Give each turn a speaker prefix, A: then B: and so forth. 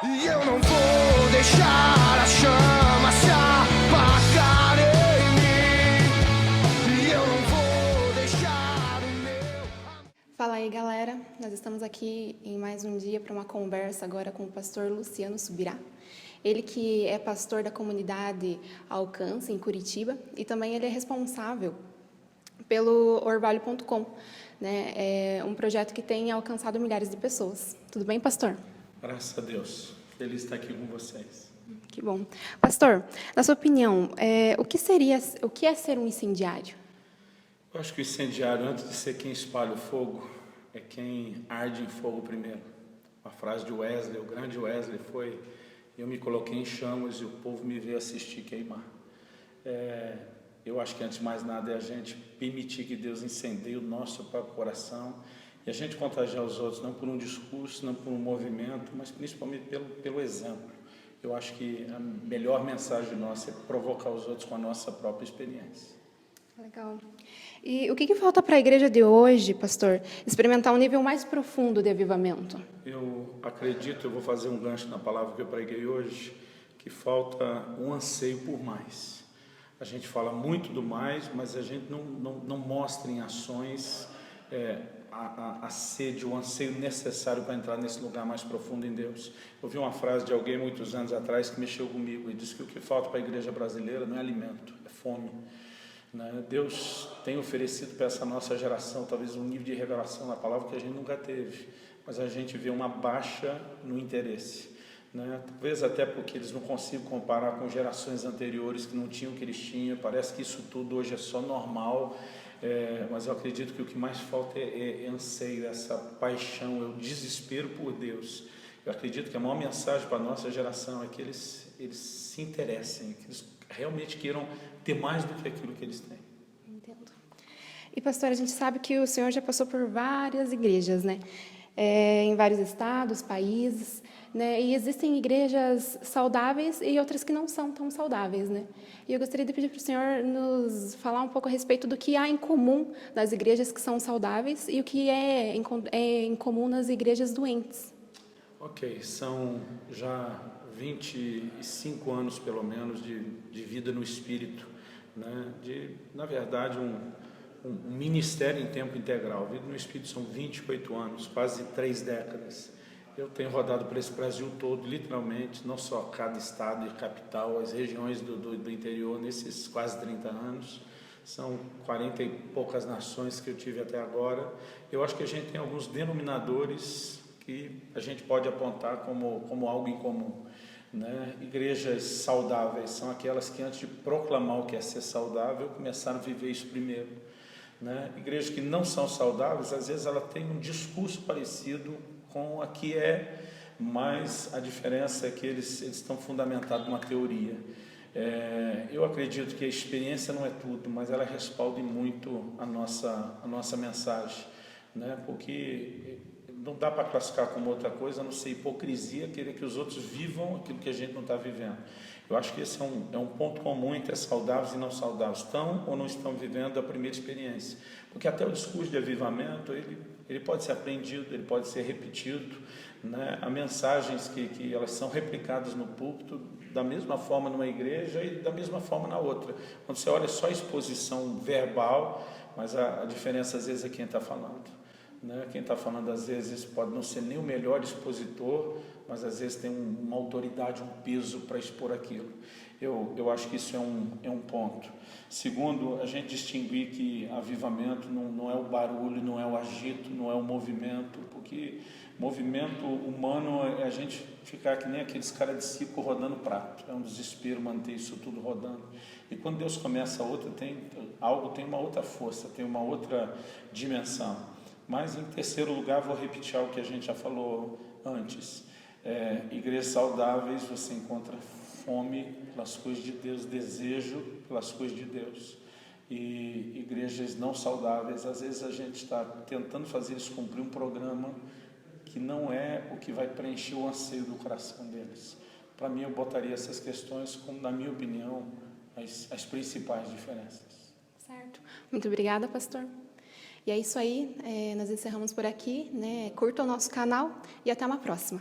A: E eu não vou deixar a chama se apagar em mim. E eu não vou deixar o meu...
B: Fala aí, galera. Nós estamos aqui em mais um dia para uma conversa agora com o pastor Luciano Subirá. Ele que é pastor da comunidade Alcance, em Curitiba, e também ele é responsável pelo Orvalho.com, né? É um projeto que tem alcançado milhares de pessoas. Tudo bem, pastor?
C: Graças a Deus. Feliz de estar aqui com vocês.
B: Que bom. Pastor, na sua opinião, o que é ser um incendiário?
C: Eu acho que o incendiário, antes de ser quem espalha o fogo, é quem arde em fogo primeiro. A frase de Wesley, o grande Wesley, foi: eu me coloquei em chamas e o povo me veio assistir queimar. Eu acho que, antes de mais nada, é a gente permitir que Deus incendeie o nosso próprio coração e a gente contagiar os outros, não por um discurso, não por um movimento, mas principalmente pelo exemplo. Eu acho que a melhor mensagem nossa é provocar os outros com a nossa própria experiência.
B: Legal. E o que falta para a igreja de hoje, pastor, experimentar um nível mais profundo de avivamento?
C: Eu acredito, eu vou fazer um gancho na palavra que eu preguei hoje, que falta um anseio por mais. A gente fala muito do mais, mas a gente não mostra em ações a sede, o anseio necessário para entrar nesse lugar mais profundo em Deus. Eu vi uma frase de alguém muitos anos atrás que mexeu comigo e disse que o que falta para a igreja brasileira não é alimento, é fome. Deus tem oferecido para essa nossa geração talvez um nível de revelação na palavra que a gente nunca teve, mas a gente vê uma baixa no interesse. Talvez até porque eles não consigam comparar com gerações anteriores que não tinham o que eles tinham. Parece que isso tudo hoje é só normal, mas eu acredito que o que mais falta é anseio, essa paixão, é o desespero por Deus. Eu acredito que a maior mensagem para a nossa geração é que eles se interessem, que eles realmente queiram ter mais do que aquilo que eles têm.
B: Entendo. E, pastor, a gente sabe que o senhor já passou por várias igrejas, né? Em vários estados, países, né? E existem igrejas saudáveis e outras que não são tão saudáveis, né? E eu gostaria de pedir para o senhor nos falar um pouco a respeito do que há em comum nas igrejas que são saudáveis e o que é em comum nas igrejas doentes.
C: Ok, são já 25 anos, pelo menos, de vida no Espírito, na verdade, um ministério em tempo integral. Vida no Espírito são 28 anos, quase 3 décadas. Eu tenho rodado por esse Brasil todo, literalmente, não só cada estado e capital, as regiões do interior, nesses quase 30 anos. São 40 e poucas nações que eu tive até agora. Eu acho que a gente tem alguns denominadores que a gente pode apontar como algo em comum. Igrejas saudáveis são aquelas que, antes de proclamar o que é ser saudável, começaram a viver isso primeiro. Igrejas que não são saudáveis, às vezes ela tem um discurso parecido com a que é, mas a diferença é que eles estão fundamentados numa teoria. Eu acredito que a experiência não é tudo, mas ela respalda muito a nossa mensagem, porque não dá para classificar como outra coisa, a não ser hipocrisia, querer que os outros vivam aquilo que a gente não está vivendo. Eu acho que esse é um ponto comum entre saudáveis e não saudáveis. Estão ou não estão vivendo a primeira experiência. Porque até o discurso de avivamento, ele pode ser aprendido, ele pode ser repetido. Há mensagens que elas são replicadas no púlpito da mesma forma numa igreja e da mesma forma na outra. Quando você olha, é só exposição verbal, mas a diferença às vezes é quem está falando. Quem está falando às vezes pode não ser nem o melhor expositor, mas às vezes tem uma autoridade, um peso para expor aquilo. Eu acho que isso é um ponto. Segundo, a gente distinguir que avivamento não é o barulho, não é o agito, não é o movimento, porque movimento humano é a gente ficar que nem aqueles caras de circo rodando prato. É um desespero manter isso tudo rodando. E quando Deus começa algo tem uma outra força, tem uma outra dimensão. Mas, em terceiro lugar, vou repetir algo que a gente já falou antes. Igrejas saudáveis, você encontra fome pelas coisas de Deus, desejo pelas coisas de Deus. E igrejas não saudáveis, às vezes a gente está tentando fazer eles cumprir um programa que não é o que vai preencher o anseio do coração deles. Para mim, eu botaria essas questões como, na minha opinião, as principais diferenças.
B: Certo. Muito obrigada, pastor. E é isso aí, nós encerramos por aqui, Curta o nosso canal e até uma próxima.